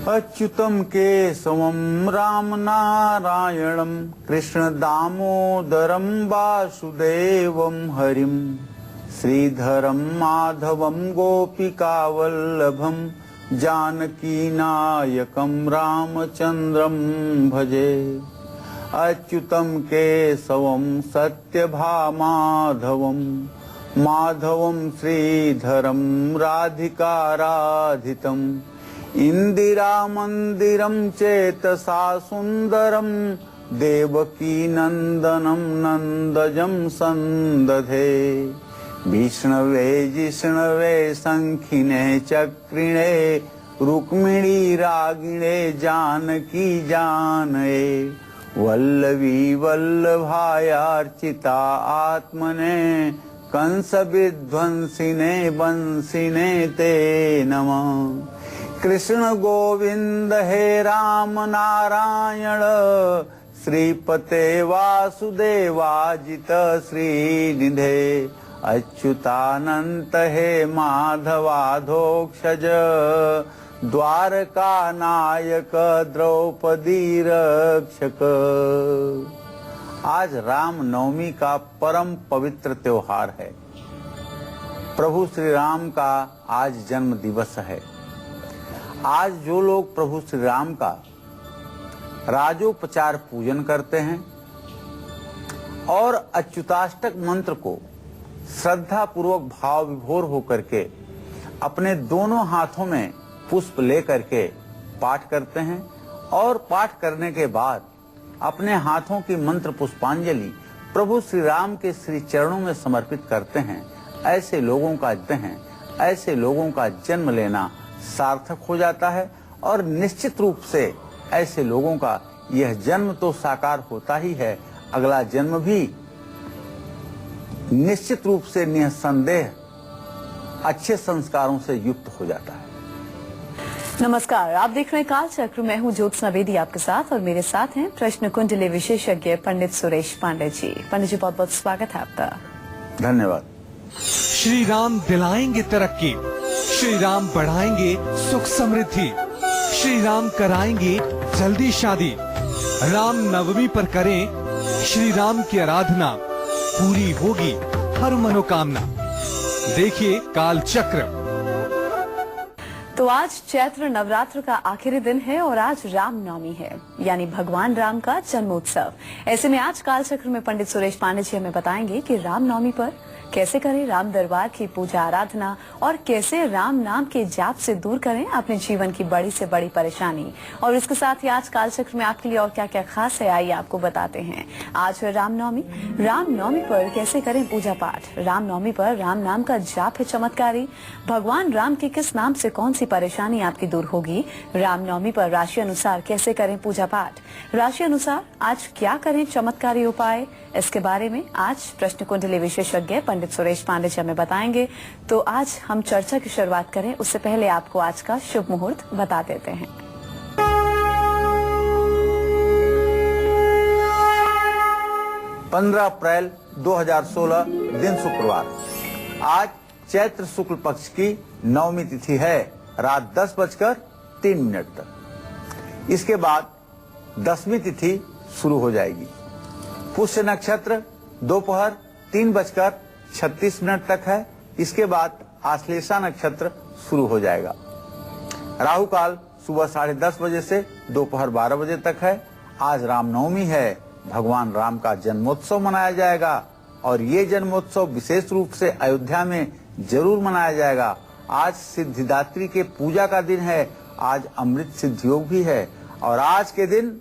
अच्युतम केशवम राम नारायणम कृष्ण दामोदरम वासुदेवम हरिम श्रीधरम माधवम गोपिकावल्लभम जानकी नायकम रामचंद्रम भजे। अच्युतम केशवम सत्यभामाधवम माधवम श्रीधरम राधिकाराधितम इंदिरा मंदिरम चेतसा सुंदरम देवकी नंदनम नंदजम संदधे। विष्णवे जिष्णवे शंखिने चक्रिणे रुक्मिणी रागिणे जानकी जानये वल्लवी वल्लभायार्चिता आत्मने कंस विध्वंसिने बंसिने ते नमः। कृष्ण गोविंद हे राम नारायण श्रीपते वासुदेवाजित श्रीनिधे अच्युतानंत हे माधवाधोक्षज द्वारका नायक द्रौपदी रक्षक। आज राम नवमी का परम पवित्र त्योहार है। प्रभु श्री राम का आज जन्म दिवस है। आज जो लोग प्रभु श्री राम का राजोपचार पूजन करते हैं और अच्युताष्टक मंत्र को श्रद्धा पूर्वक भाव विभोर होकर के अपने दोनों हाथों में पुष्प लेकर के पाठ करते हैं और पाठ करने के बाद अपने हाथों की मंत्र पुष्पांजलि प्रभु श्री राम के श्री चरणों में समर्पित करते हैं, ऐसे लोगों का जन्म लेना सार्थक हो जाता है और निश्चित रूप से ऐसे लोगों का यह जन्म तो साकार होता ही है, अगला जन्म भी निश्चित रूप से निसंदेह अच्छे संस्कारों से युक्त हो जाता है। नमस्कार, आप देख रहे हैं काल चक्र। मैं हूं ज्योत्सना बेदी आपके साथ और मेरे साथ हैं प्रश्न कुंडली विशेषज्ञ पंडित सुरेश पांडे जी। पंडित जी, बहुत बहुत स्वागत है आपका। धन्यवाद। श्री राम दिलाएंगे तरक्की, श्री राम बढ़ाएंगे सुख समृद्धि, श्री राम कराएंगे जल्दी शादी। राम नवमी पर करें श्री राम की आराधना, पूरी होगी हर मनोकामना। देखिए काल चक्र। तो आज चैत्र नवरात्र का आखिरी दिन है और आज रामनवमी है, यानी भगवान राम का जन्मोत्सव। ऐसे में आज काल चक्र में पंडित सुरेश पांडे जी हमें बताएंगे कि रामनवमी पर कैसे करें राम दरबार की पूजा आराधना और कैसे राम नाम के जाप से दूर करें अपने जीवन की बड़ी से बड़ी परेशानी। और इसके साथ ही आज काल चक्र में आपके लिए और क्या क्या खास है, आइए आपको बताते हैं। आज है रामनवमी। रामनवमी पर कैसे करें पूजा पाठ। रामनवमी पर राम नाम का जाप है चमत्कारी। भगवान राम के किस नाम से कौन सी परेशानी आपकी दूर होगी। रामनवमी पर राशि अनुसार कैसे करें पूजा पाठ। राशि अनुसार आज क्या करें चमत्कारी उपाय, इसके बारे में आज प्रश्न कुंडली विशेषज्ञ पंडित सुरेश पांडे जी हमें बताएंगे। तो आज हम चर्चा की शुरुआत करें उससे पहले आपको आज का शुभ मुहूर्त बता देते हैं। 15 अप्रैल 2016 दिन शुक्रवार। आज चैत्र शुक्ल पक्ष की नवमी तिथि है, रात 10:03 तक। इसके बाद दसवीं तिथि शुरू हो जाएगी। पुष्य नक्षत्र दोपहर 3:36 तक है। इसके बाद आश्लेषा नक्षत्र शुरू हो जाएगा। राहु काल सुबह 10:30 बजे से दोपहर 12 बजे तक है। आज रामनवमी है, भगवान राम का जन्मोत्सव मनाया जाएगा और ये जन्मोत्सव विशेष रूप से अयोध्या में जरूर मनाया जाएगा। आज सिद्धिदात्री के पूजा का दिन है। आज अमृत सिद्ध योग भी है और आज के दिन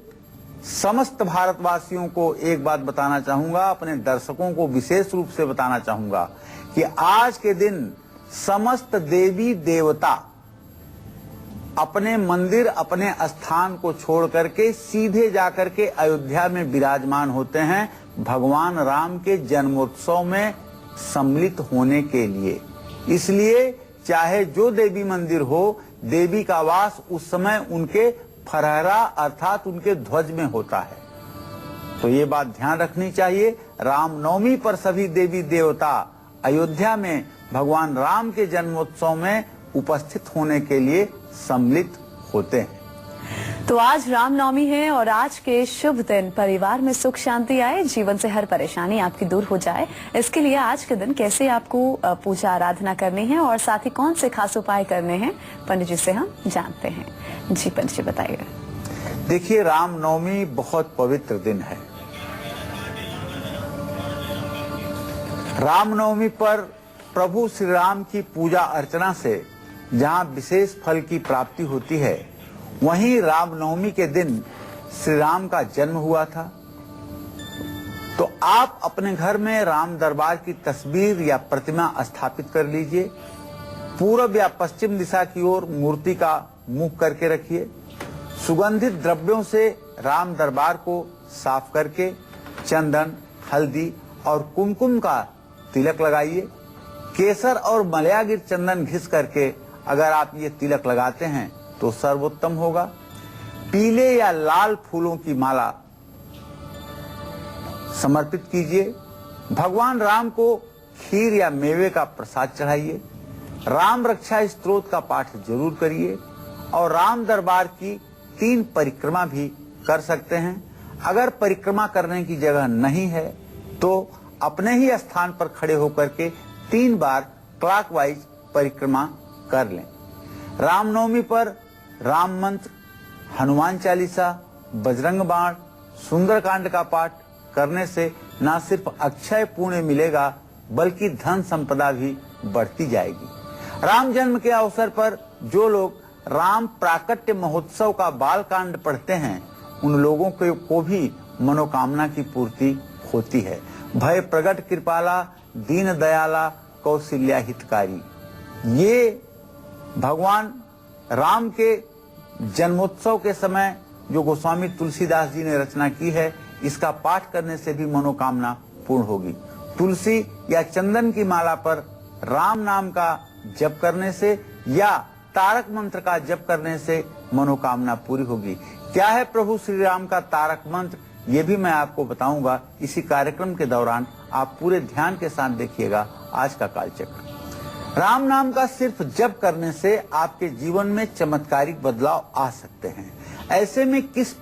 समस्त भारतवासियों को एक बात बताना चाहूंगा, अपने दर्शकों को विशेष रूप से बताना चाहूंगा कि आज के दिन समस्त देवी देवता अपने मंदिर, अपने स्थान को छोड़ करके सीधे जाकर के अयोध्या में विराजमान होते हैं भगवान राम के जन्मोत्सव में सम्मिलित होने के लिए। इसलिए चाहे जो देवी मंदिर हो, देवी का वास उस समय उनके फरहरा अर्थात उनके ध्वज में होता है। तो ये बात ध्यान रखनी चाहिए। रामनवमी पर सभी देवी देवता अयोध्या में भगवान राम के जन्मोत्सव में उपस्थित होने के लिए सम्मिलित होते हैं। तो आज रामनवमी है और आज के शुभ दिन परिवार में सुख शांति आए, जीवन से हर परेशानी आपकी दूर हो जाए, इसके लिए आज के दिन कैसे आपको पूजा आराधना करनी है और साथ ही कौन से खास उपाय करने हैं पंडित जी से हम जानते हैं। जी पंडित जी बताइए। देखिए, रामनवमी बहुत पवित्र दिन है। रामनवमी पर प्रभु श्री राम की पूजा अर्चना से जहाँ विशेष फल की प्राप्ति होती है, वहीं रामनवमी के दिन श्री राम का जन्म हुआ था। तो आप अपने घर में राम दरबार की तस्वीर या प्रतिमा स्थापित कर लीजिए। पूर्व या पश्चिम दिशा की ओर मूर्ति का मुख करके रखिए। सुगंधित द्रव्यों से राम दरबार को साफ करके चंदन, हल्दी और कुमकुम का तिलक लगाइए। केसर और मलयागिर चंदन घिस करके अगर आप ये तिलक लगाते हैं तो सर्वोत्तम होगा। पीले या लाल फूलों की माला समर्पित कीजिए। भगवान राम को खीर या मेवे का प्रसाद चढ़ाइए। राम रक्षा स्तोत्र का पाठ जरूर करिए और राम दरबार की 3 परिक्रमा भी कर सकते हैं। अगर परिक्रमा करने की जगह नहीं है तो अपने ही स्थान पर खड़े होकर के 3 बार क्लॉकवाइज परिक्रमा कर लें। रामनवमी पर राम मंत्र, हनुमान चालीसा, बजरंग बाण, सुंदरकांड का पाठ करने से न सिर्फ अक्षय पुण्य मिलेगा बल्कि धन संपदा भी बढ़ती जाएगी। राम जन्म के अवसर पर जो लोग राम प्राकट्य महोत्सव का बालकांड पढ़ते हैं, उन लोगों को भी मनोकामना की पूर्ति होती है। भय प्रगट कृपाला, दीन दयाला, कौशल्या हितकारी। ये भगवान राम के जन्मोत्सव के समय जो गोस्वामी तुलसीदास जी ने रचना की है, इसका पाठ करने से भी मनोकामना पूर्ण होगी। तुलसी या चंदन की माला पर राम नाम का जप करने से या तारक मंत्र का जप करने से मनोकामना पूरी होगी। क्या है प्रभु श्री राम का तारक मंत्र, ये भी मैं आपको बताऊंगा। इसी कार्यक्रम के दौरान आप पूरे ध्यान के साथ देखिएगा आज का कालचक्र। राम नाम का सिर्फ जप करने से आपके जीवन में चमत्कारिक बदलाव आ सकते हैं। ऐसे में किस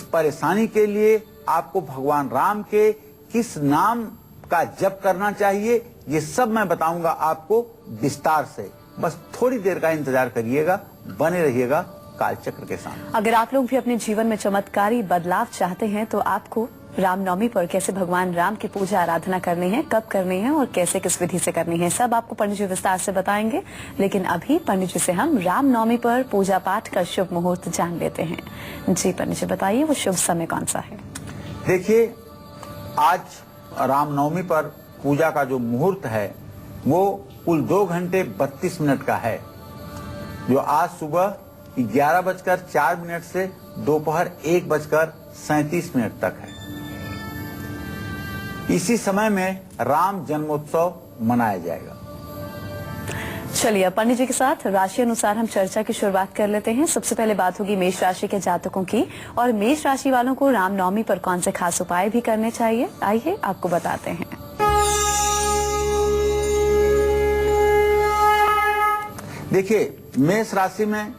परेशानी के लिए आपको भगवान राम के किस नाम का जप करना चाहिए, ये सब मैं बताऊंगा आपको विस्तार से। बस थोड़ी देर का इंतजार करिएगा, बने रहिएगा कालचक्र के साथ। अगर आप लोग भी अपने जीवन में चमत्कारी बदलाव चाहते हैं तो आपको रामनवमी पर कैसे भगवान राम की पूजा आराधना करनी है, कब करनी है और कैसे किस विधि से करनी है, सब आपको पंडित जी विस्तार से बताएंगे। लेकिन अभी पंडित जी से हम रामनवमी पर पूजा पाठ का शुभ मुहूर्त जान लेते हैं। जी पंडित जी बताइए, वो शुभ समय कौन सा है? देखिए, आज रामनवमी पर पूजा का जो मुहूर्त है वो कुल 2 घंटे 32 मिनट का है, जो आज सुबह 11:04 से दोपहर 1:37 तक है। इसी समय में राम जन्मोत्सव मनाया जाएगा। चलिए अब पंडित जी के साथ राशि अनुसार हम चर्चा की शुरुआत कर लेते हैं। सबसे पहले बात होगी मेष राशि के जातकों की, और मेष राशि वालों को रामनवमी पर कौन से खास उपाय भी करने चाहिए, आइए आपको बताते हैं। देखिए, मेष राशि में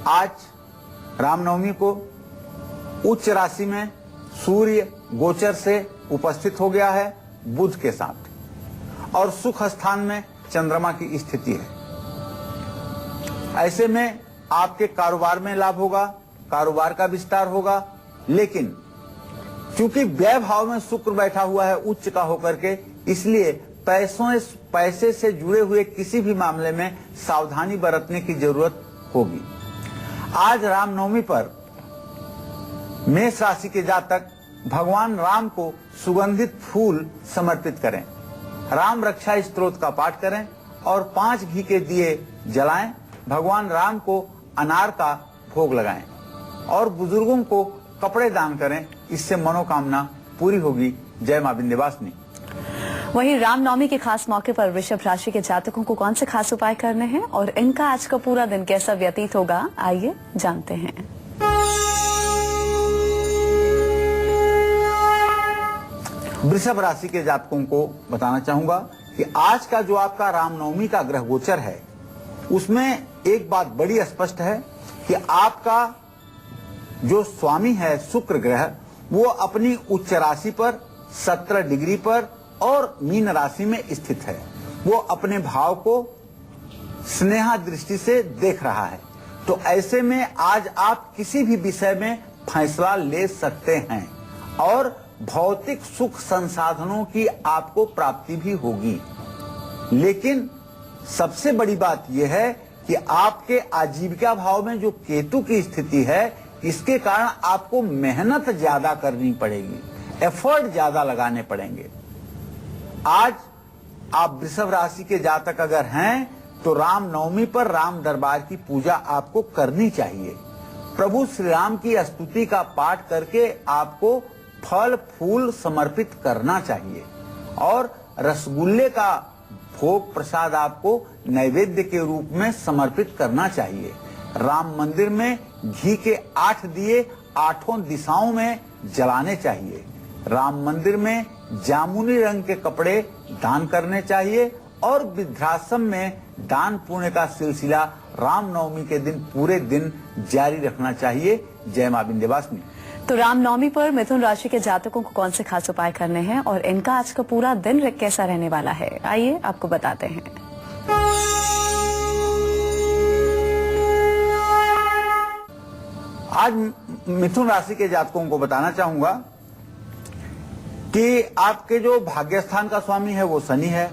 आज रामनवमी को उच्च राशि में सूर्य गोचर से उपस्थित हो गया है बुध के साथ, और सुख स्थान में चंद्रमा की स्थिति है। ऐसे में आपके कारोबार में लाभ होगा, कारोबार का विस्तार होगा, लेकिन क्योंकि व्यय भाव में शुक्र बैठा हुआ है उच्च का होकर के, इसलिए पैसे से जुड़े हुए किसी भी मामले में सावधानी बरतने की जरूरत होगी। आज रामनवमी पर मेष राशि के जातक भगवान राम को सुगंधित फूल समर्पित करें, राम रक्षा स्तोत्र का पाठ करें और 5 घी के दिए जलाएं। भगवान राम को अनार का भोग लगाएं और बुजुर्गों को कपड़े दान करें, इससे मनोकामना पूरी होगी। जय मां विंध्यवासिनी। वहीं रामनवमी के खास मौके पर वृषभ राशि के जातकों को कौन से खास उपाय करने हैं और इनका आज का पूरा दिन कैसा व्यतीत होगा, आइए जानते हैं। वृषभ राशि के जातकों को बताना चाहूंगा कि आज का जो आपका रामनवमी का ग्रह गोचर है, उसमें एक बात बड़ी स्पष्ट है कि आपका जो स्वामी है शुक्र ग्रह, वो अपनी उच्च राशि पर 17 डिग्री पर और मीन राशि में स्थित है। वो अपने भाव को स्नेहा दृष्टि से देख रहा है। तो ऐसे में आज आप किसी भी विषय में फैसला ले सकते हैं और भौतिक सुख संसाधनों की आपको प्राप्ति भी होगी। लेकिन सबसे बड़ी बात यह है कि आपके आजीविका भाव में जो केतु की स्थिति है, इसके कारण आपको मेहनत ज्यादा करनी पड़ेगी, एफर्ट ज्यादा लगाने पड़ेंगे। आज आप वृषभ राशि के जातक अगर हैं तो राम नवमी पर राम दरबार की पूजा आपको करनी चाहिए। प्रभु श्री राम की स्तुति का पाठ करके आपको फल फूल समर्पित करना चाहिए और रसगुल्ले का भोग प्रसाद आपको नैवेद्य के रूप में समर्पित करना चाहिए। राम मंदिर में घी के 8 दिए 8 दिशाओं में जलाने चाहिए। राम मंदिर में जामुनी रंग के कपड़े दान करने चाहिए और वृद्धाश्रम में दान पुण्य का सिलसिला रामनवमी के दिन पूरे दिन जारी रखना चाहिए। जय मां विंध्यवासिनी। तो रामनवमी पर मिथुन राशि के जातकों को कौन से खास उपाय करने हैं और इनका आज का पूरा दिन कैसा रहने वाला है, आइए आपको बताते हैं। आज मिथुन राशि के जातकों को बताना चाहूंगा कि आपके जो भाग्य स्थान का स्वामी है वो शनि है,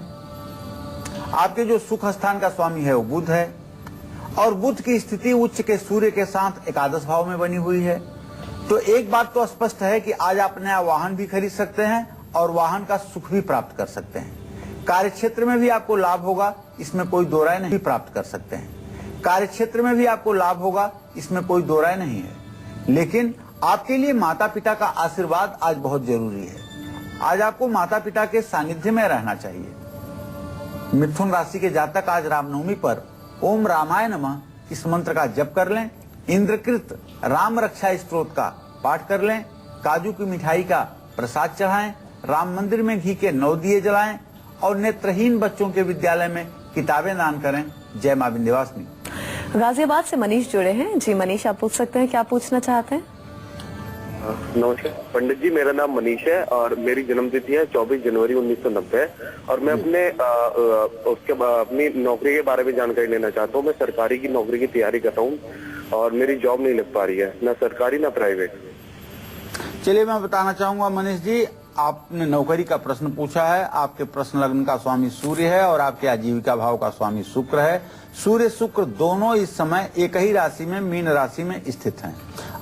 आपके जो सुख स्थान का स्वामी है वो बुध है और बुध की स्थिति उच्च के सूर्य के साथ एकादश भाव में बनी हुई है। तो एक बात तो स्पष्ट है कि आज आप नया वाहन भी खरीद सकते हैं और वाहन का सुख भी प्राप्त कर सकते हैं। कार्य क्षेत्र में भी आपको लाभ होगा, इसमें कोई दो राय नहीं, प्राप्त कर सकते हैं। कार्य क्षेत्र में भी आपको लाभ होगा, इसमें कोई दो राय नहीं है। लेकिन आपके लिए माता पिता का आशीर्वाद आज बहुत जरूरी है। आज आपको माता पिता के सानिध्य में रहना चाहिए। मिथुन राशि के जातक आज रामनवमी पर ओम रामाय नमः इस मंत्र का जप कर लें, इंद्रकृत राम रक्षा स्तोत्र का पाठ कर लें, काजू की मिठाई का प्रसाद चढ़ाएं, राम मंदिर में घी के 9 दिए जलाएं और नेत्रहीन बच्चों के विद्यालय में किताबें दान करें। जय मां विंध्यवासिनी। गाजियाबाद से मनीष जुड़े हैं। जी मनीष, आप पूछ सकते हैं, क्या पूछना चाहते हैं? नमस्कार पंडित जी, मेरा नाम मनीष है और मेरी जन्मतिथि है 24 जनवरी 1990 और मैं अपनी नौकरी के बारे में जानकारी लेना चाहता हूँ। मैं सरकारी की नौकरी की तैयारी कर रहा हूँ और मेरी जॉब नहीं लग पा रही है, ना सरकारी ना प्राइवेट। चलिए मैं बताना चाहूंगा मनीष जी, आपने नौकरी का प्रश्न पूछा है। आपके प्रश्न लग्न का स्वामी सूर्य है और आपके आजीविका भाव का स्वामी शुक्र है। सूर्य शुक्र दोनों इस समय एक ही राशि में मीन राशि में स्थित हैं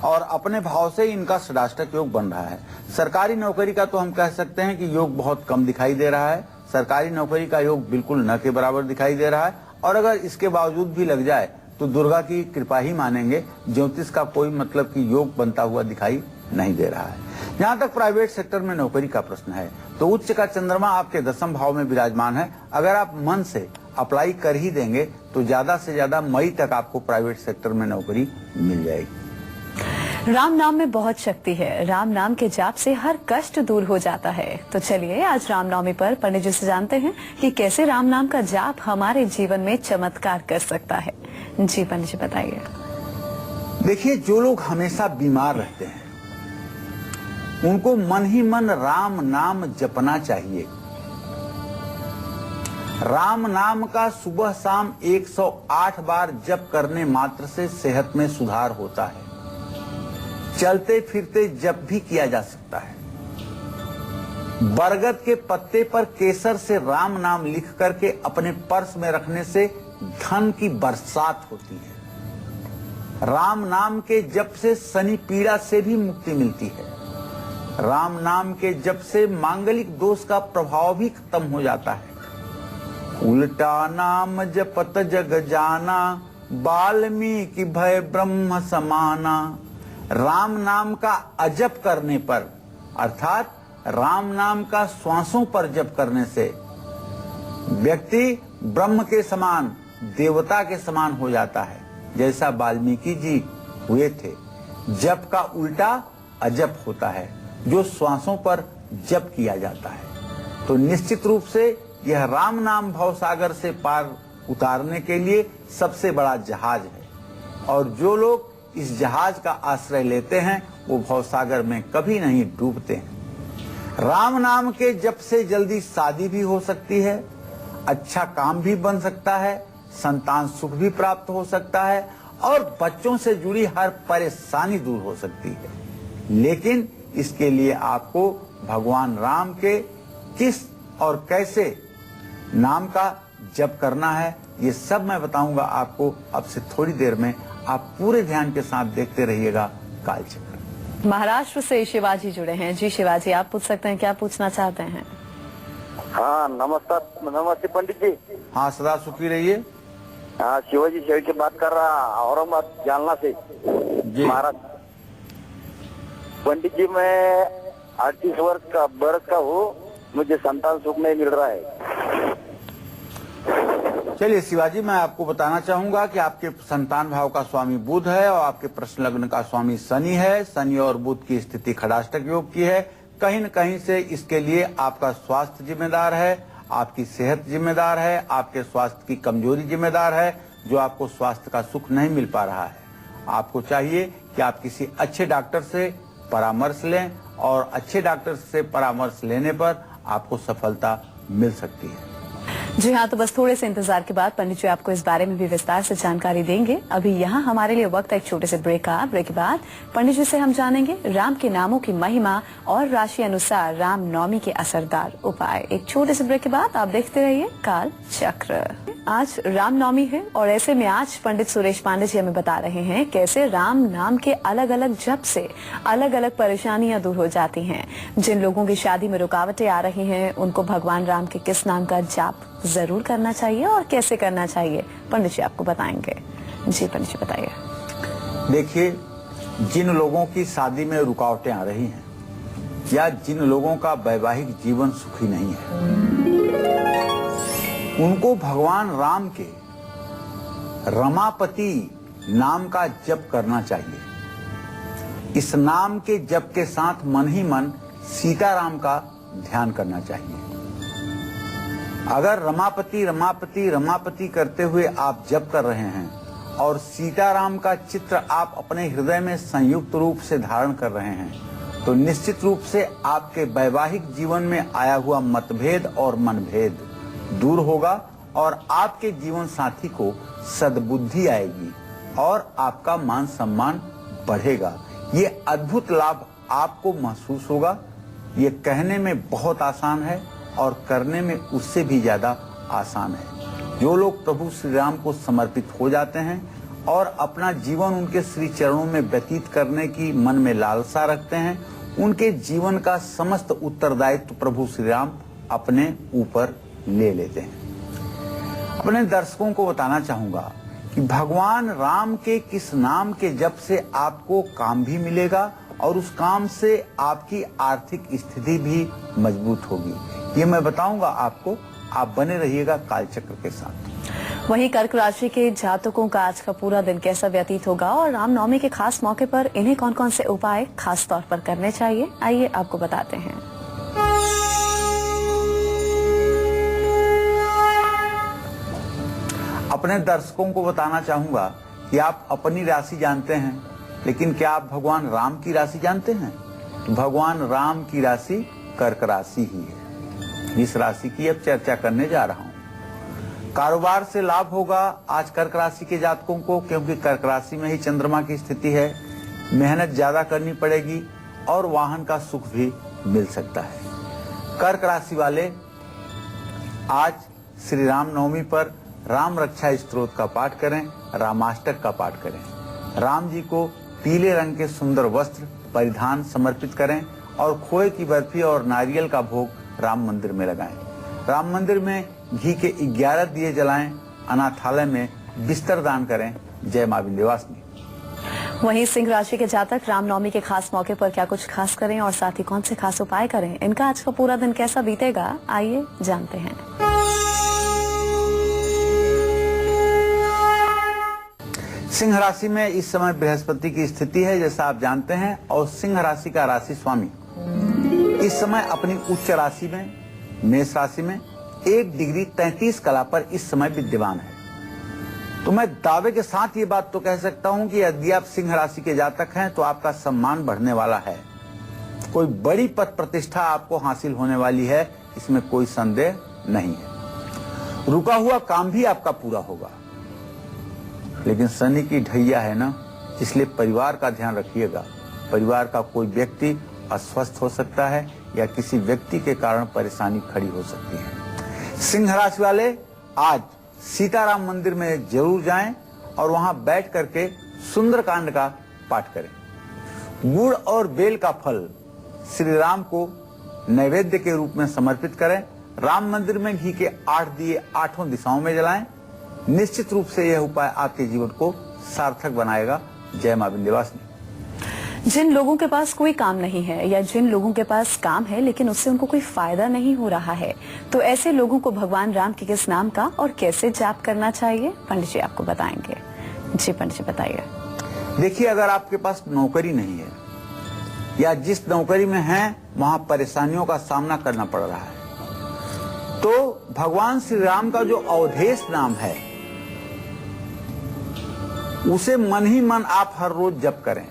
और अपने भाव से इनका षडाष्टक योग बन रहा है। सरकारी नौकरी का तो हम कह सकते हैं कि योग बहुत कम दिखाई दे रहा है। सरकारी नौकरी का योग बिल्कुल न के बराबर दिखाई दे रहा है और अगर इसके बावजूद भी लग जाए तो दुर्गा की कृपा ही मानेंगे। ज्योतिष का कोई मतलब कि योग बनता हुआ दिखाई नहीं दे रहा है। जहाँ तक प्राइवेट सेक्टर में नौकरी का प्रश्न है तो उच्च का चंद्रमा आपके 10वें भाव में विराजमान है। अगर आप मन से अप्लाई कर ही देंगे तो ज्यादा से ज्यादा मई तक आपको प्राइवेट सेक्टर में नौकरी मिल जाएगी। राम नाम में बहुत शक्ति है। राम नाम के जाप से हर कष्ट दूर हो जाता है। तो चलिए आज रामनवमी पर पंडित जी से जानते हैं कि कैसे राम नाम का जाप हमारे जीवन में चमत्कार कर सकता है। जी पंडित जी बताइए। देखिए, जो लोग हमेशा बीमार रहते हैं उनको मन ही मन राम नाम जपना चाहिए। राम नाम का सुबह शाम 108 बार जप करने मात्र से सेहत में सुधार होता है। चलते फिरते जप भी किया जा सकता है। बरगद के पत्ते पर केसर से राम नाम लिख करके अपने पर्स में रखने से धन की बरसात होती है। राम नाम के जप से शनि पीड़ा से भी मुक्ति मिलती है। राम नाम के जप से मांगलिक दोष का प्रभाव भी खत्म हो जाता है। उल्टा नाम जपत जग जाना, वाल्मीकि भय ब्रह्म समाना। राम नाम का अजप करने पर अर्थात राम नाम का श्वासों पर जप करने से व्यक्ति ब्रह्म के समान, देवता के समान हो जाता है, जैसा वाल्मीकि जी हुए थे। जप का उल्टा अजप होता है, जो श्वासों पर जप किया जाता है। तो निश्चित रूप से यह राम नाम भवसागर से पार उतारने के लिए सबसे बड़ा जहाज है। और जो लोग इस जहाज का आश्रय लेते हैं वो भवसागर में कभी नहीं डूबते हैं। राम नाम के जप से जल्दी शादी भी हो सकती है, अच्छा काम भी बन सकता है, संतान सुख भी प्राप्त हो सकता है और बच्चों से जुड़ी हर परेशानी दूर हो सकती है। लेकिन इसके लिए आपको भगवान राम के किस और कैसे नाम का जप करना है ये सब मैं बताऊंगा आपको अब से थोड़ी देर में। आप पूरे ध्यान के साथ देखते रहिएगा कालचक्र। महाराष्ट्र से शिवाजी जुड़े हैं। जी शिवाजी, आप पूछ सकते हैं, क्या पूछना चाहते हैं? हाँ नमस्कार, नमस्ते पंडित जी। हाँ सदा सुखी रहिए। हाँ शिवाजी शेर की बात कर रहा, औरंगाबाद जालना से महाराष्ट्र। पंडित जी मैं 38 बरस का हूँ, मुझे संतान सुख नहीं मिल रहा है। चलिए शिवाजी, मैं आपको बताना चाहूंगा कि आपके संतान भाव का स्वामी बुध है और आपके प्रश्न लग्न का स्वामी शनि है। शनि और बुध की स्थिति खड़ाष्टक योग की है। कहीं न कहीं से इसके लिए आपका स्वास्थ्य जिम्मेदार है, आपकी सेहत जिम्मेदार है, आपके स्वास्थ्य की कमजोरी जिम्मेदार है, जो आपको स्वास्थ्य का सुख नहीं मिल पा रहा है। आपको चाहिए कि आप किसी अच्छे डॉक्टर से परामर्श लें और अच्छे डॉक्टर से परामर्श लेने पर आपको सफलता मिल सकती है। जी हाँ, तो बस थोड़े से इंतजार के बाद पंडित जी आपको इस बारे में भी विस्तार से जानकारी देंगे। अभी यहाँ हमारे लिए वक्त है एक छोटे से ब्रेक का। ब्रेक के बाद पंडित जी से हम जानेंगे राम के नामों की महिमा और राशि अनुसार राम नवमी के असरदार उपाय। एक छोटे से ब्रेक के बाद आप देखते रहिए काल चक्र। आज राम नवमी है और ऐसे में आज पंडित सुरेश पांडे जी हमें बता रहे हैं कैसे राम नाम के अलग अलग जप से अलग अलग परेशानियां दूर हो जाती हैं। जिन लोगों की शादी में रुकावटें आ रही हैं उनको भगवान राम के किस नाम का जाप जरूर करना चाहिए और कैसे करना चाहिए, पंडित जी आपको बताएंगे। जी पंडित जी बताइए। देखिए, जिन लोगों की शादी में रुकावटें आ रही हैं या जिन लोगों का वैवाहिक जीवन सुखी नहीं है, उनको भगवान राम के रमापति नाम का जप करना चाहिए। इस नाम के जप के साथ मन ही मन सीताराम का ध्यान करना चाहिए। अगर रमापति रमापति रमापति करते हुए आप जप कर रहे हैं और सीताराम का चित्र आप अपने हृदय में संयुक्त रूप से धारण कर रहे हैं, तो निश्चित रूप से आपके वैवाहिक जीवन में आया हुआ मतभेद और मनभेद दूर होगा और आपके जीवन साथी को सद्बुद्धि आएगी और आपका मान सम्मान बढ़ेगा। ये अद्भुत लाभ आपको महसूस होगा। ये कहने में बहुत आसान है और करने में उससे भी ज्यादा आसान है। जो लोग प्रभु श्री राम को समर्पित हो जाते हैं और अपना जीवन उनके श्री चरणों में व्यतीत करने की मन में लालसा रखते हैं, उनके जीवन का समस्त उत्तरदायित्व प्रभु श्री राम अपने ऊपर ले लेते हैं। अपने दर्शकों को बताना चाहूंगा कि भगवान राम के किस नाम के जप से आपको काम भी मिलेगा और उस काम से आपकी आर्थिक स्थिति भी मजबूत होगी, ये मैं बताऊंगा आपको। आप बने रहिएगा कालचक्र के साथ। वहीं कर्क राशि के जातकों का आज का पूरा दिन कैसा व्यतीत होगा और रामनवमी के खास मौके पर इन्हें कौन कौन से उपाय खास तौर पर करने चाहिए, आइए आपको बताते हैं। अपने दर्शकों को बताना चाहूंगा कि आप अपनी राशि जानते हैं, लेकिन क्या आप भगवान राम की राशि जानते हैं? तो भगवान राम की राशि कर्क राशि ही है। इस राशि की अब चर्चा करने जा रहा हूं। कारोबार से लाभ होगा आज कर्क राशि के जातकों को, क्योंकि कर्क राशि में ही चंद्रमा की स्थिति है। मेहनत ज्यादा करनी पड़ेगी और वाहन का सुख भी मिल सकता है। कर्क राशि वाले आज श्री राम नवमी पर राम रक्षा स्तोत्र का पाठ करें, रामाष्टक का पाठ करें। राम जी को पीले रंग के सुंदर वस्त्र परिधान समर्पित करें और खोए की बर्फी और नारियल का भोग राम मंदिर में लगाएं। राम मंदिर में घी के 11 दिए जलाएं। अनाथालय में बिस्तर दान करें। जय मां विंध्यवासिनी। वहीं सिंह राशि के जातक रामनवमी के खास मौके पर क्या कुछ खास करें और साथ ही कौन से खास उपाय करें, इनका आज का पूरा दिन कैसा बीतेगा, आइए जानते हैं। सिंह राशि में इस समय बृहस्पति की स्थिति है, जैसा आप जानते हैं, और सिंह राशि का राशि स्वामी इस समय अपनी उच्च राशि में मेष राशि में 1 डिग्री 33 कला पर इस समय विद्यमान है। तो मैं दावे के साथ ये बात तो कह सकता हूं कि यदि आप सिंह राशि के जातक हैं तो आपका सम्मान बढ़ने वाला है। कोई बड़ी पद प्रतिष्ठा आपको हासिल होने वाली है, इसमें कोई संदेह नहीं है। रुका हुआ काम भी आपका पूरा होगा। लेकिन शनि की ढैया है ना, इसलिए परिवार का ध्यान रखिएगा। परिवार का कोई व्यक्ति अस्वस्थ हो सकता है या किसी व्यक्ति के कारण परेशानी खड़ी हो सकती है। सिंह राशि वाले आज सीताराम मंदिर में जरूर जाएं और वहां बैठ करके सुंदरकांड का पाठ करें। गुड़ और बेल का फल श्री राम को नैवेद्य के रूप में समर्पित करें। राम मंदिर में घी के 8 दिए 8 दिशाओं में जलाएं। निश्चित रूप से यह उपाय आपके जीवन को सार्थक बनाएगा। जय मां विंध्यवासिनी। जिन लोगों के पास कोई काम नहीं है या जिन लोगों के पास काम है लेकिन उससे उनको कोई फायदा नहीं हो रहा है, तो ऐसे लोगों को भगवान राम के किस नाम का और कैसे जाप करना चाहिए, पंडित जी आपको बताएंगे। जी पंडित जी बताइए। देखिए, अगर आपके पास नौकरी नहीं है या जिस नौकरी में हैं वहां परेशानियों का सामना करना पड़ रहा है, तो भगवान श्री राम का जो अवधेश नाम है उसे मन ही मन आप हर रोज जप करें।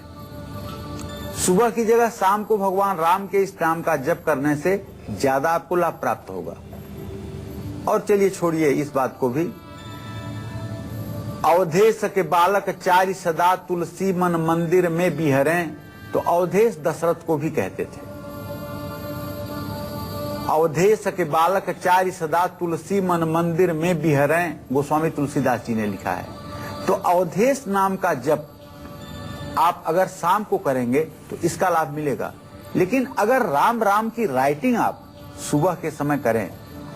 सुबह की जगह शाम को भगवान राम के इस नाम का जप करने से ज्यादा आपको लाभ प्राप्त होगा। और चलिए छोड़िए इस बात को भी। अवधेश के बालक चारि सदा तुलसी मन मंदिर में बिहरें, तो अवधेश दशरथ को भी कहते थे। अवधेश के बालक चारि सदा तुलसी मन मंदिर में बिहरें, गोस्वामी तुलसीदास जी ने लिखा है। तो अवधेश नाम का जप आप अगर शाम को करेंगे तो इसका लाभ मिलेगा। लेकिन अगर राम राम की राइटिंग आप सुबह के समय करें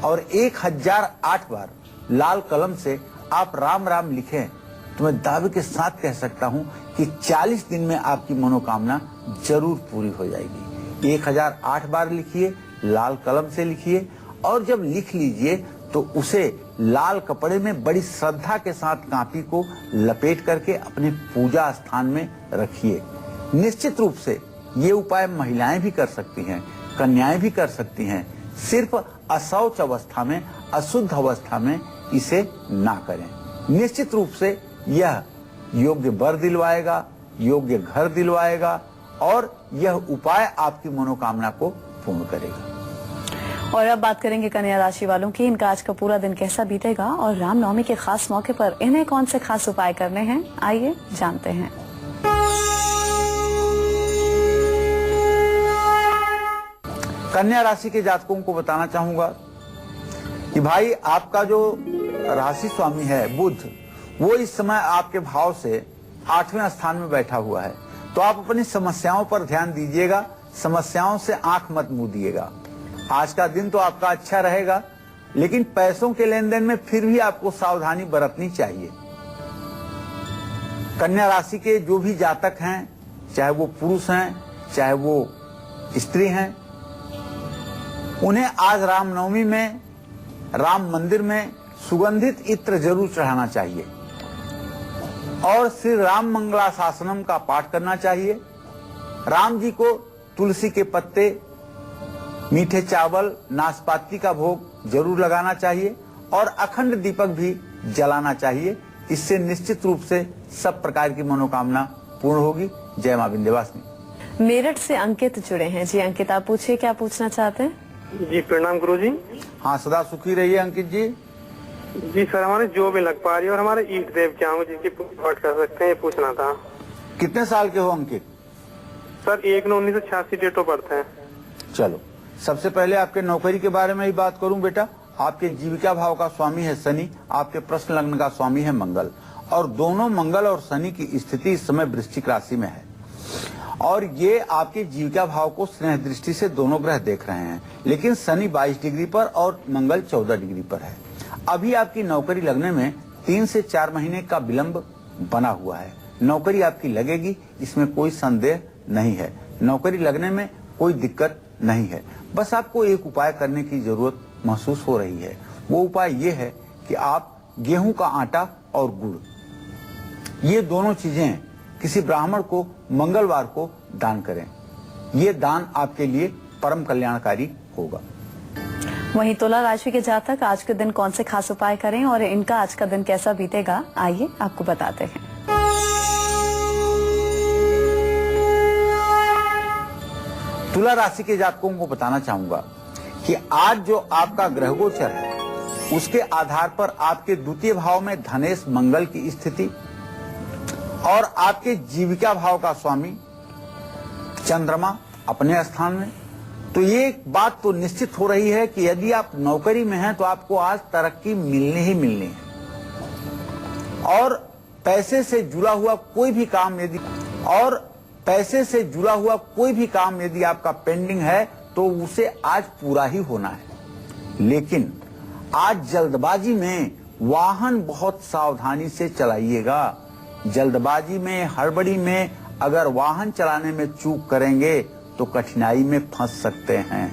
और 1008 बार लाल कलम से आप राम राम लिखें, तो मैं दावे के साथ कह सकता हूं कि 40 दिन में आपकी मनोकामना जरूर पूरी हो जाएगी। 1008 बार लिखिए, लाल कलम से लिखिए, और जब लिख लीजिए तो उसे लाल कपड़े में बड़ी श्रद्धा के साथ कापी को लपेट करके अपने पूजा स्थान में रखिए। निश्चित रूप से ये उपाय महिलाएं भी कर सकती हैं, कन्याएं भी कर सकती हैं। सिर्फ अशौच अवस्था में, अशुद्ध अवस्था में इसे ना करें। निश्चित रूप से यह योग्य वर दिलवाएगा, योग्य घर दिलवाएगा और यह उपाय आपकी मनोकामना को पूर्ण करेगा। और अब बात करेंगे कन्या राशि वालों की। इनका आज का पूरा दिन कैसा बीतेगा और रामनवमी के खास मौके पर इन्हें कौन से खास उपाय करने हैं, आइए जानते हैं। कन्या राशि के जातकों को बताना चाहूंगा कि भाई आपका जो राशि स्वामी है बुध, वो इस समय आपके भाव से 8वें स्थान में बैठा हुआ है। तो आप अपनी समस्याओं पर ध्यान दीजिएगा, समस्याओं से आंख मत मूंदिएगा। आज का दिन तो आपका अच्छा रहेगा, लेकिन पैसों के लेन देन में फिर भी आपको सावधानी बरतनी चाहिए। कन्या राशि के जो भी जातक हैं, चाहे वो पुरुष हैं चाहे वो स्त्री हैं, उन्हें आज रामनवमी में राम मंदिर में सुगंधित इत्र जरूर चढ़ाना चाहिए और श्री राम मंगलाशासनम का पाठ करना चाहिए। राम जी को तुलसी के पत्ते, मीठे चावल, नाशपाती का भोग जरूर लगाना चाहिए और अखंड दीपक भी जलाना चाहिए। इससे निश्चित रूप से सब प्रकार की मनोकामना पूर्ण होगी। जय मां विंध्यवासिनी। मेरठ से अंकित जुड़े हैं। जी अंकित, आप पूछिए, क्या पूछना चाहते हैं? जी प्रणाम गुरु जी। हाँ, सदा सुखी रहिए अंकित जी। जी सर, हमारे जो भी लग पा रही है और हमारे ईट देव क्या होंगे जिसकी पाठ कर सकते हैं, ये पूछना था। कितने साल के हो अंकित? सर 1/9/1986 डेट ऑफ बर्थ है। चलो, सबसे पहले आपके नौकरी के बारे में ही बात करूं बेटा। आपके जीविका भाव का स्वामी है शनि, आपके प्रश्न लग्न का स्वामी है मंगल, और दोनों मंगल और शनि की स्थिति इस समय वृश्चिक राशि में है और ये आपके जीविका भाव को स्नेह दृष्टि से दोनों ग्रह देख रहे हैं। लेकिन शनि 22 डिग्री पर और मंगल 14 डिग्री पर है। अभी आपकी नौकरी लगने में 3 से 4 महीने का विलंब बना हुआ है। नौकरी आपकी लगेगी, इसमें कोई संदेह नहीं है। नौकरी लगने में कोई दिक्कत नहीं है। बस आपको एक उपाय करने की जरूरत महसूस हो रही है। वो उपाय ये है कि आप गेहूं का आटा और गुड़, ये दोनों चीजें किसी ब्राह्मण को मंगलवार को दान करें। ये दान आपके लिए परम कल्याणकारी होगा। वहीं तुला राशि के जातक आज के दिन कौन से खास उपाय करें और इनका आज का दिन कैसा बीतेगा, आइए आपको बताते हैं। तुला राशि के जातकों को बताना चाहूंगा कि आज जो आपका ग्रह गोचर है उसके आधार पर आपके द्वितीय भाव में धनेश मंगल की स्थिति और आपके जीविका भाव का स्वामी चंद्रमा अपने स्थान में, तो ये बात तो निश्चित हो रही है कि यदि आप नौकरी में हैं तो आपको आज तरक्की मिलनी ही मिलनी है। और पैसे से जुड़ा हुआ कोई भी काम यदि आपका पेंडिंग है तो उसे आज पूरा ही होना है। लेकिन आज जल्दबाजी में वाहन बहुत सावधानी से चलाइएगा। जल्दबाजी में, हड़बड़ी में अगर वाहन चलाने में चूक करेंगे तो कठिनाई में फंस सकते हैं।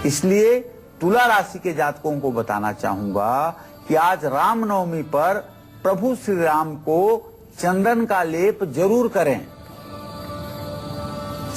इसलिए तुला राशि के जातकों को बताना चाहूंगा कि आज रामनवमी पर प्रभु श्री राम को चंदन का लेप जरूर करें,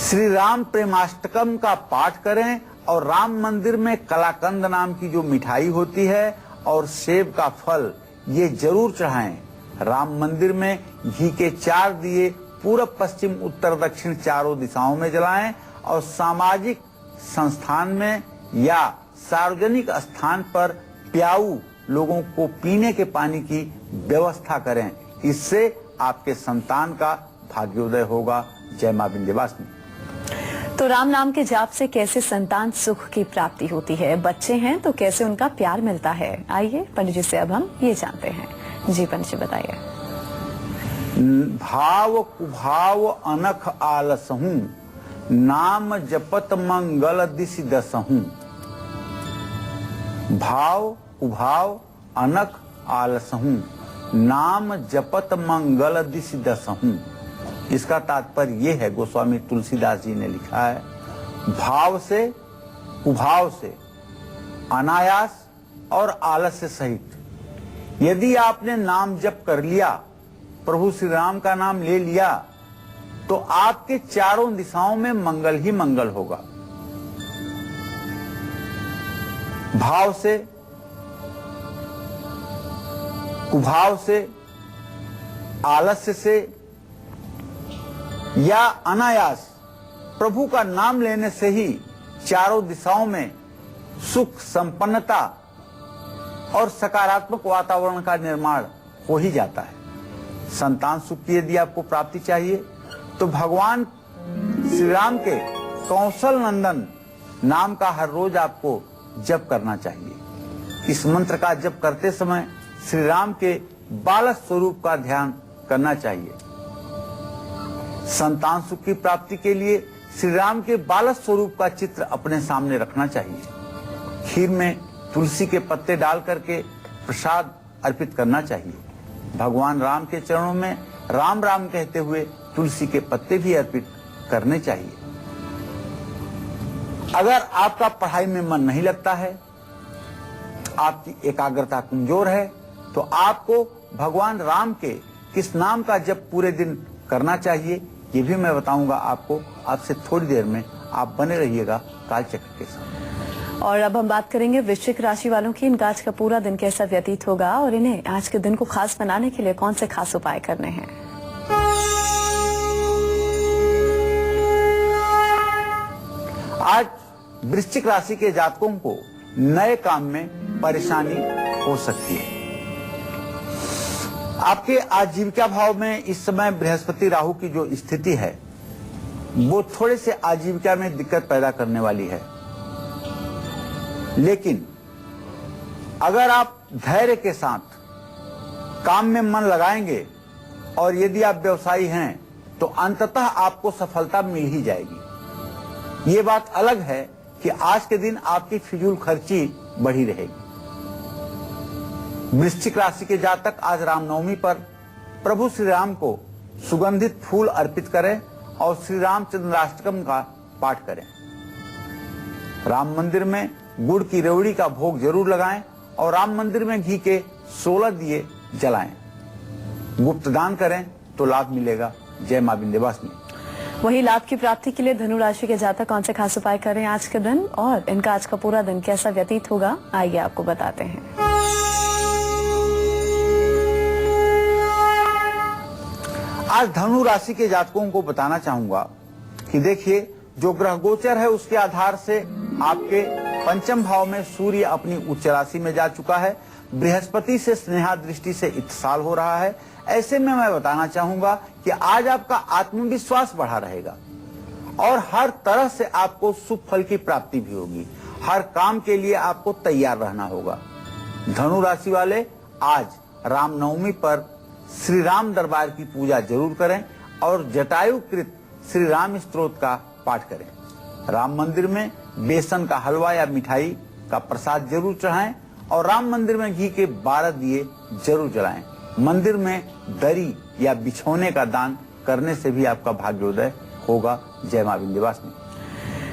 श्री राम प्रेमाष्टकम का पाठ करें और राम मंदिर में कलाकंद नाम की जो मिठाई होती है और सेब का फल ये जरूर चढ़ाएं। राम मंदिर में घी के 4 दिए पूरब, पश्चिम, उत्तर, दक्षिण चारों दिशाओं में जलाएं और सामाजिक संस्थान में या सार्वजनिक स्थान पर प्याऊ लोगों को पीने के पानी की व्यवस्था करें। इससे आपके संतान का भाग्योदय होगा। जय मां विंध्यवासिनी। तो राम नाम के जाप से कैसे संतान सुख की प्राप्ति होती है, बच्चे हैं तो कैसे उनका प्यार मिलता है, आइए पंडित जी से अब हम ये जानते हैं। जी पंडित जी बताइए। भाव कुभाव अनख आलसहूं, नाम जपत मंगल दिशि दसहूं। भाव कुभाव अनख आलसहूं, नाम जपत मंगल दिशि दसहूं। इसका तात्पर्य ये है, गोस्वामी तुलसीदास जी ने लिखा है, भाव से, कुभाव से, अनायास और आलस्य सहित यदि आपने नाम जप कर लिया, प्रभु श्री राम का नाम ले लिया, तो आपके चारों दिशाओं में मंगल ही मंगल होगा। भाव से, कुभाव से, आलस्य से या अनायास प्रभु का नाम लेने से ही चारों दिशाओं में सुख, संपन्नता और सकारात्मक वातावरण का निर्माण हो ही जाता है। संतान सुख की यदि आपको प्राप्ति चाहिए तो भगवान श्री राम के कौशल नंदन नाम का हर रोज आपको जप करना चाहिए। इस मंत्र का जप करते समय श्री राम के बाल स्वरूप का ध्यान करना चाहिए। संतान सुख की प्राप्ति के लिए श्री राम के बाल स्वरूप का चित्र अपने सामने रखना चाहिए। खीर में तुलसी के पत्ते डाल करके प्रसाद अर्पित करना चाहिए। भगवान राम के चरणों में राम राम कहते हुए तुलसी के पत्ते भी अर्पित करने चाहिए। अगर आपका पढ़ाई में मन नहीं लगता है, आपकी एकाग्रता कमजोर है, तो आपको भगवान राम के किस नाम का जप पूरे दिन करना चाहिए, ये भी मैं बताऊंगा आपको। आपसे थोड़ी देर में आप बने रहिएगा कालचक्र के साथ। और अब हम बात करेंगे वृश्चिक राशि वालों की। इनका आज का पूरा दिन कैसा व्यतीत होगा और इन्हें आज के दिन को खास बनाने के लिए कौन से खास उपाय करने हैं। आज वृश्चिक राशि के जातकों को नए काम में परेशानी हो सकती है। आपके आजीविका भाव में इस समय बृहस्पति राहु की जो स्थिति है वो थोड़े से आजीविका में दिक्कत पैदा करने वाली है। लेकिन अगर आप धैर्य के साथ काम में मन लगाएंगे और यदि आप व्यवसायी हैं तो अंततः आपको सफलता मिल ही जाएगी। ये बात अलग है कि आज के दिन आपकी फिजूल खर्ची बढ़ी रहेगी। वृश्चिक राशि के जातक आज रामनवमी पर प्रभु श्री राम को सुगंधित फूल अर्पित करें और श्री रामचंद्राष्टकम का पाठ करें। राम मंदिर में गुड़ की रेवड़ी का भोग जरूर लगाएं और राम मंदिर में घी के 16 दिए जलाएं। गुप्त दान करें तो लाभ मिलेगा। जय मां विंध्यवासिनी। वही लाभ की प्राप्ति के लिए धनु राशि के जातक कौन से खास उपाय करें आज के दिन और इनका आज का पूरा दिन कैसा व्यतीत होगा, आइए आपको बताते हैं। आज धनु राशि के जातकों को बताना चाहूंगा कि देखिए, जो ग्रह गोचर है उसके आधार से आपके पंचम भाव में सूर्य अपनी उच्च राशि में जा चुका है। बृहस्पति से स्नेहा दृष्टि से इत्साल हो रहा है। ऐसे में मैं बताना चाहूंगा कि आज आपका आत्मविश्वास बढ़ा रहेगा और हर तरह से आपको शुभ फल की प्राप्ति भी होगी। हर काम के लिए आपको तैयार रहना होगा। धनु राशि वाले आज रामनवमी पर श्री राम दरबार की पूजा जरूर करें और जटायुकृत श्री राम स्तोत्र का पाठ करें। राम मंदिर में बेसन का हलवा या मिठाई का प्रसाद जरूर चढ़ाएं और राम मंदिर में घी के 12 दिए जरूर जलाएं। मंदिर में दरी या बिछौने का दान करने से भी आपका भाग्योदय होगा। जय मां विंध्यवासिनी।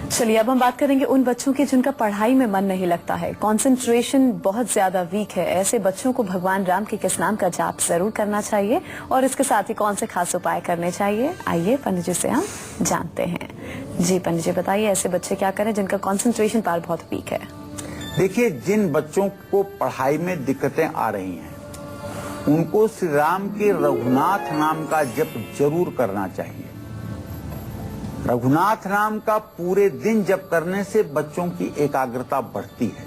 चलिए अब हम बात करेंगे उन बच्चों की जिनका पढ़ाई में मन नहीं लगता है, कंसंट्रेशन बहुत ज्यादा वीक है। ऐसे बच्चों को भगवान राम के किस नाम का जाप जरूर करना चाहिए और इसके साथ ही कौन से खास उपाय करने चाहिए, आइए पंडित जी से हम जानते हैं। जी पंडित जी बताइए, ऐसे बच्चे क्या करें जिनका कंसंट्रेशन पावर बहुत वीक है? देखिए, जिन बच्चों को पढ़ाई में दिक्कतें आ रही हैं उनको श्री राम के रघुनाथ नाम का जप जरूर करना चाहिए। रघुनाथ नाम का पूरे दिन जप करने से बच्चों की एकाग्रता बढ़ती है।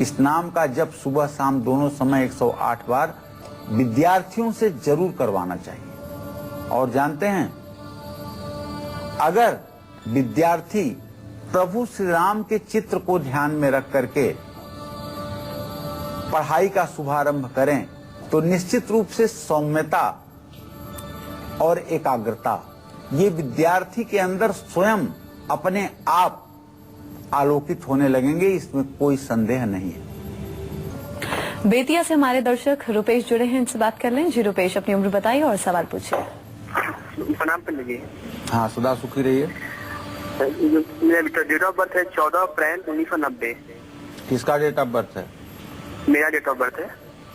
इस नाम का जप सुबह शाम दोनों समय 108 बार विद्यार्थियों से जरूर करवाना चाहिए। और जानते हैं, अगर विद्यार्थी प्रभु श्री राम के चित्र को ध्यान में रख करके पढ़ाई का शुभारंभ करें तो निश्चित रूप से सौम्यता और एकाग्रता ये विद्यार्थी के अंदर स्वयं अपने आप आलोकित होने लगेंगे, इसमें कोई संदेह नहीं है। बेतिया से हमारे दर्शक रुपेश जुड़े हैं, इनसे बात कर लें। जी रुपेश, अपनी उम्र बताइए और सवाल पूछिए। प्रणाम पंडित जी। हाँ, सदा सुखी रहिए। मेरा डेट ऑफ बर्थ है 14 अप्रैल 1990। किसका डेट ऑफ बर्थ है? मेरा डेट ऑफ बर्थ है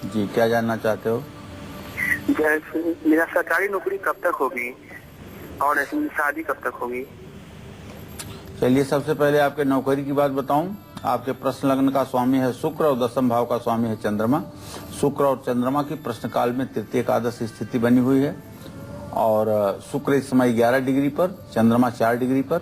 जी। क्या जानना चाहते हो? मेरा सरकारी नौकरी कब तक होगी और शादी कब तक होगी? चलिए, सबसे पहले आपके नौकरी की बात बताऊं। आपके प्रश्न लग्न का स्वामी है शुक्र और दशम भाव का स्वामी है चंद्रमा। शुक्र और चंद्रमा की प्रश्न काल में तृतीय एकादश स्थिति बनी हुई है और शुक्र इस समय 11 डिग्री पर, चंद्रमा 4 डिग्री पर।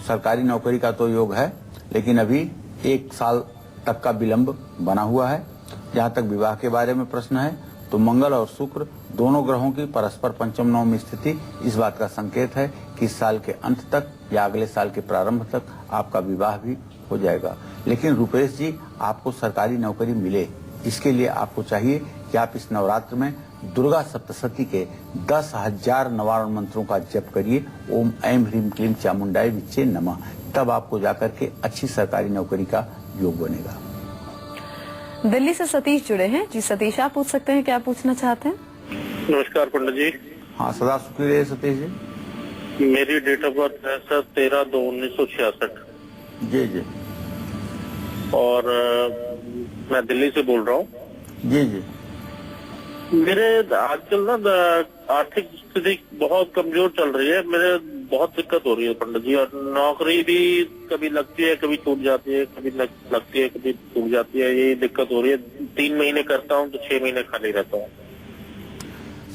सरकारी नौकरी का तो योग है, लेकिन अभी 1 साल तक का विलंब बना हुआ है। जहाँ तक विवाह के बारे में प्रश्न है तो मंगल और शुक्र दोनों ग्रहों की परस्पर पंचम नवम स्थिति इस बात का संकेत है कि इस साल के अंत तक या अगले साल के प्रारंभ तक आपका विवाह भी हो जाएगा। लेकिन रुपेश जी, आपको सरकारी नौकरी मिले, इसके लिए आपको चाहिए कि आप इस नवरात्र में दुर्गा सप्तशती के 10,000 निवारण मंत्रों का जप करिए। ओम ऐं ह्रीं क्लीं चामुंडाय विच्चे नमः। तब आपको जाकर के अच्छी सरकारी नौकरी का योग बनेगा। दिल्ली से सतीश जुड़े हैं। जी सतीश, आप पूछ सकते हैं, क्या पूछना चाहते हैं? नमस्कार पंडित जी। हाँ, सदा सुखी रहिए सतीश जी। मेरी डेट ऑफ बर्थ है सर 13/2/1966। जी जी। और मैं दिल्ली से बोल रहा हूँ। जी जी। मेरे आजकल ना आर्थिक स्थिति बहुत कमजोर चल रही है। मेरे बहुत दिक्कत हो रही है पंडित जी। और नौकरी भी कभी लगती है, कभी टूट जाती है, कभी लगती है, कभी टूट जाती है। यही दिक्कत हो रही है। 3 महीने करता हूँ तो 6 महीने खाली रहता हूँ।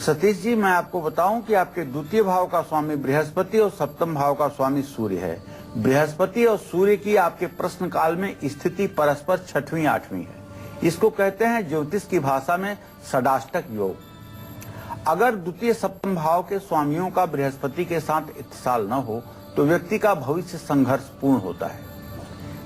सतीश जी, मैं आपको बताऊं कि आपके द्वितीय भाव का स्वामी बृहस्पति और सप्तम भाव का स्वामी सूर्य है। बृहस्पति और सूर्य की आपके प्रश्न काल में स्थिति परस्पर 6वीं 8वीं है। इसको कहते हैं ज्योतिष की भाषा में षडाष्टक योग। अगर द्वितीय सप्तम भाव के स्वामियों का बृहस्पति के साथ इत्साल न हो तो व्यक्ति का भविष्य संघर्षपूर्ण होता है,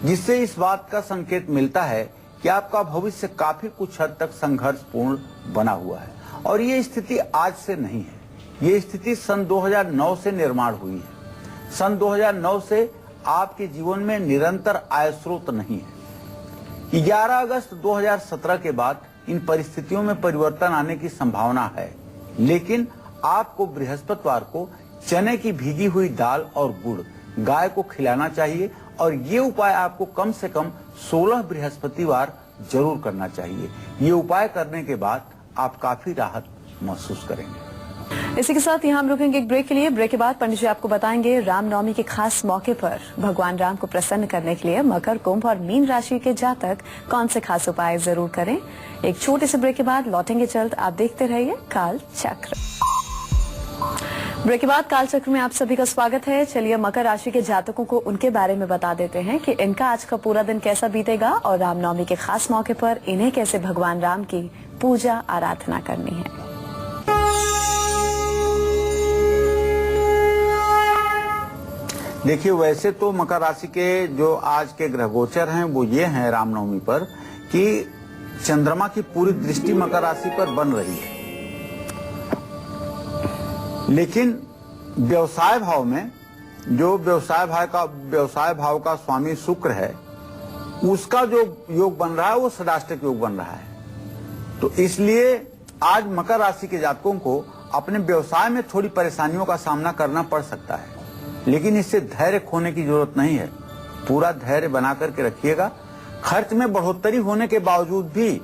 जिससे इस बात का संकेत मिलता है कि आपका भविष्य काफी कुछ हद तक संघर्षपूर्ण बना हुआ है। और ये स्थिति आज से नहीं है, ये स्थिति सन 2009 से निर्माण हुई है। सन 2009 से आपके जीवन में निरंतर आय स्रोत नहीं है। 11 अगस्त 2017 के बाद इन परिस्थितियों में परिवर्तन आने की संभावना है, लेकिन आपको बृहस्पतिवार को चने की भीगी हुई दाल और गुड़ गाय को खिलाना चाहिए और ये उपाय आपको कम से कम 16 बृहस्पतिवार जरूर करना चाहिए। ये उपाय करने के बाद आप काफी राहत महसूस करेंगे। इसी के साथ यहाँ हम रुकेंगे एक ब्रेक के लिए। ब्रेक के बाद पंडित जी आपको बताएंगे रामनवमी के खास मौके पर भगवान राम को प्रसन्न करने के लिए मकर, कुंभ और मीन राशि के जातक कौन से खास उपाय जरूर करें। एक छोटे से ब्रेक के बाद लौटेंगे जल्द। आप देखते रहिए काल चक्र। ब्रेक के बाद काल चक्र में आप सभी का स्वागत है। चलिए मकर राशि के जातकों को उनके बारे में बता देते हैं कि इनका आज का पूरा दिन कैसा बीतेगा और रामनवमी के खास मौके पर इन्हें कैसे भगवान राम की पूजा आराधना करनी है। देखिए, वैसे तो मकर राशि के जो आज के ग्रह गोचर हैं वो ये हैं रामनवमी पर कि चंद्रमा की पूरी दृष्टि मकर राशि पर बन रही है, लेकिन व्यवसाय भाव में जो व्यवसाय भाव का स्वामी शुक्र है उसका जो योग बन रहा है वो षडाष्टक योग बन रहा है। तो इसलिए आज मकर राशि के जातकों को अपने व्यवसाय में थोड़ी परेशानियों का सामना करना पड़ सकता है, लेकिन इससे धैर्य खोने की जरूरत नहीं है। पूरा धैर्य बना करके रखिएगा। खर्च में बढ़ोतरी होने के बावजूद भी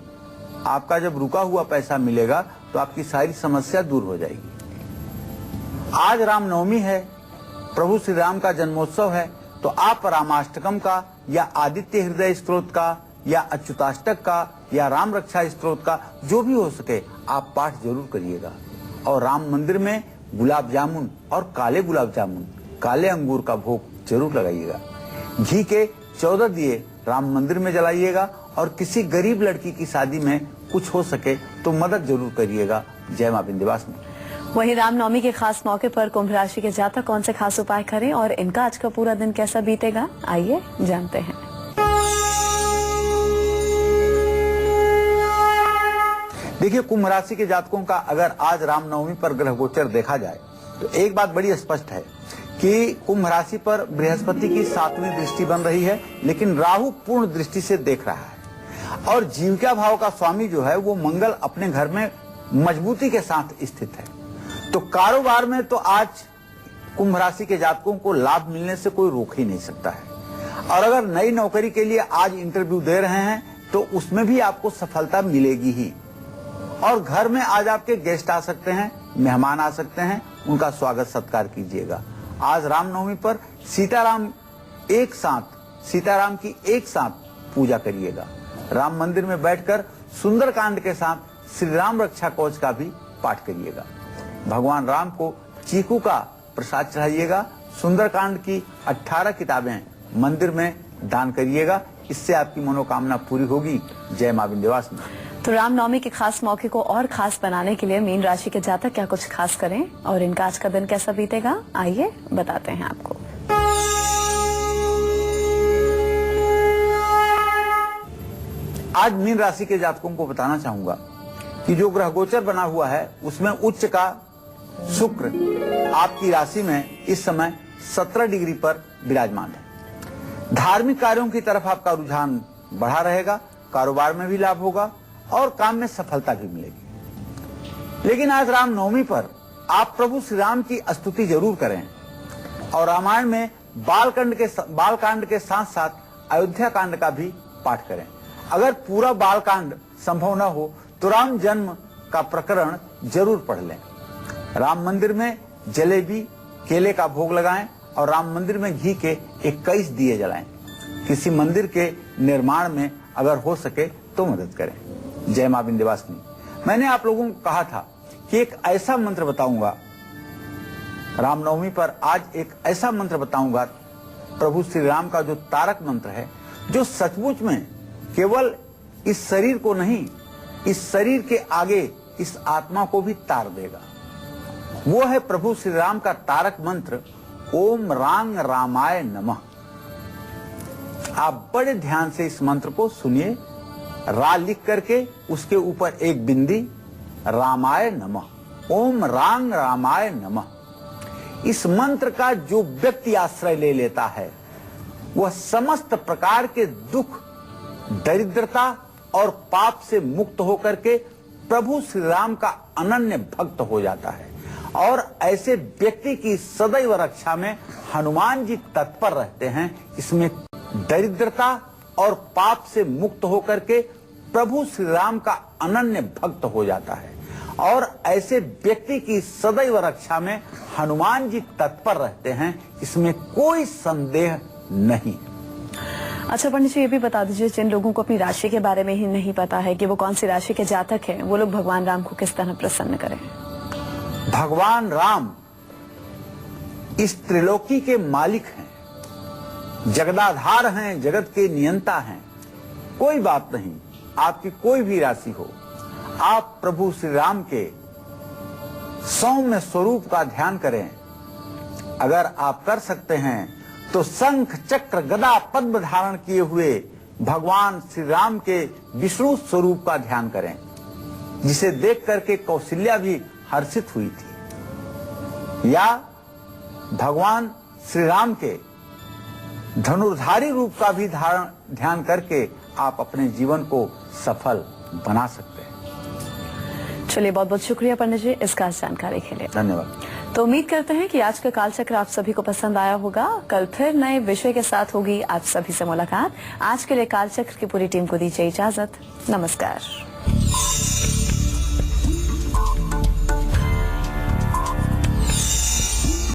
आपका जब रुका हुआ पैसा मिलेगा तो आपकी सारी समस्या दूर हो जाएगी। आज रामनवमी है, प्रभु श्री राम का जन्मोत्सव है, तो आप रामाष्टकम का या आदित्य हृदय स्तोत्र का या अच्युताष्टक का या राम रक्षा स्तोत्र का जो भी हो सके आप पाठ जरूर करिएगा। और राम मंदिर में गुलाब जामुन और काले गुलाब जामुन, काले अंगूर का भोग जरूर लगाइएगा। घी के 14 दिए राम मंदिर में जलाइएगा और किसी गरीब लड़की की शादी में कुछ हो सके तो मदद जरूर करिएगा। जय मां विंध्यवासिनी। वहीं रामनवमी के खास मौके पर कुंभ राशि के जातक कौन से खास उपाय करें और इनका आज का पूरा दिन कैसा बीतेगा, आइए जानते हैं। देखिए, कुंभ राशि के जातकों का अगर आज रामनवमी पर ग्रह गोचर देखा जाए तो एक बात बड़ी स्पष्ट है कि कुंभ राशि पर बृहस्पति की 7वीं दृष्टि बन रही है, लेकिन राहु पूर्ण दृष्टि से देख रहा है और जीविका भाव का स्वामी जो है वो मंगल अपने घर में मजबूती के साथ स्थित है। तो कारोबार में तो आज कुंभ राशि के जातकों को लाभ मिलने से कोई रोक ही नहीं सकता है। और अगर नई नौकरी के लिए आज इंटरव्यू दे रहे हैं तो उसमें भी आपको सफलता मिलेगी ही। और घर में आज आपके गेस्ट आ सकते हैं, मेहमान आ सकते हैं, उनका स्वागत सत्कार कीजिएगा। आज रामनवमी पर सीताराम की एक साथ पूजा करिएगा। राम मंदिर में बैठकर सुंदरकांड के साथ श्री राम रक्षा कवच का भी पाठ करिएगा। भगवान राम को चीकू का प्रसाद चढ़ाइएगा। सुंदरकांड की 18 किताबें मंदिर में दान करिएगा। इससे आपकी मनोकामना पूरी होगी। जय मां विंध्यवासिनी। तो रामनवमी के खास मौके को और खास बनाने के लिए मीन राशि के जातक क्या कुछ खास करें और इनका आज का दिन कैसा बीतेगा, आइए बताते हैं आपको। आज मीन राशि के जातकों को बताना चाहूंगा कि जो ग्रह गोचर बना हुआ है उसमें उच्च का शुक्र आपकी राशि में इस समय 17 डिग्री पर विराजमान है। धार्मिक कार्यों की तरफ आपका रुझान बढ़ा रहेगा। कारोबार में भी लाभ होगा और काम में सफलता भी मिलेगी। लेकिन आज रामनवमी पर आप प्रभु श्री राम की स्तुति जरूर करें और रामायण में बालकांड के साथ साथ अयोध्या कांड का भी पाठ करें। अगर पूरा बालकांड संभव न हो तो राम जन्म का प्रकरण जरूर पढ़ लें। राम मंदिर में जलेबी केले का भोग लगाएं और राम मंदिर में घी के 21 दिए जलाएं। किसी मंदिर के निर्माण में अगर हो सके तो मदद करें। जय मां विंध्यवासिनी। मैंने आप लोगों को कहा था कि एक ऐसा मंत्र बताऊंगा रामनवमी पर, आज एक ऐसा मंत्र बताऊंगा प्रभु श्री राम का जो तारक मंत्र है, जो सचमुच में केवल इस शरीर को नहीं, इस शरीर के आगे इस आत्मा को भी तार देगा। वो है प्रभु श्री राम का तारक मंत्र, ओम रांग रामाय नमः। आप बड़े ध्यान से इस मंत्र को सुनिए। रा लिख करके उसके ऊपर एक बिंदी, रामाय नमः, ओम रांग रामाय नमः। इस मंत्र का जो व्यक्ति आश्रय ले लेता है वह समस्त प्रकार के दुख, दरिद्रता और पाप से मुक्त होकर के प्रभु श्री राम का अनन्य भक्त हो जाता है। और ऐसे व्यक्ति की सदैव रक्षा में हनुमान जी तत्पर रहते हैं। इसमें दरिद्रता और पाप से मुक्त होकर के प्रभु श्री राम का अनन्य भक्त हो जाता है। और ऐसे व्यक्ति की सदैव रक्षा में हनुमान जी तत्पर रहते हैं, इसमें कोई संदेह नहीं। अच्छा पंडित जी, ये भी बता दीजिए, जिन लोगों को अपनी राशि के बारे में ही नहीं पता है कि वो कौन सी राशि के जातक हैं, वो लोग भगवान राम को किस तरह प्रसन्न करें? भगवान राम इस त्रिलोकी के मालिक हैं, जगदाधार हैं, जगत के नियंता हैं। कोई बात नहीं, आपकी कोई भी राशि हो, आप प्रभु श्री राम के सौम्य स्वरूप का ध्यान करें। अगर आप कर सकते हैं तो शंख चक्र गदा पद्म धारण किए हुए भगवान श्री राम के विष्णु स्वरूप का ध्यान करें, जिसे देख करके कौशल्या भी हर्षित हुई थी। या भगवान श्री राम के धनुर्धारी रूप का भी ध्यान करके आप अपने जीवन को सफल बना सकते हैं। चलिए, बहुत बहुत शुक्रिया पंडित जी इस खास जानकारी के लिए। धन्यवाद। तो उम्मीद करते हैं कि आज का कालचक्र आप सभी को पसंद आया होगा। कल फिर नए विषय के साथ होगी आप सभी से मुलाकात। आज के लिए कालचक्र की पूरी टीम को दीजिए इजाजत। नमस्कार।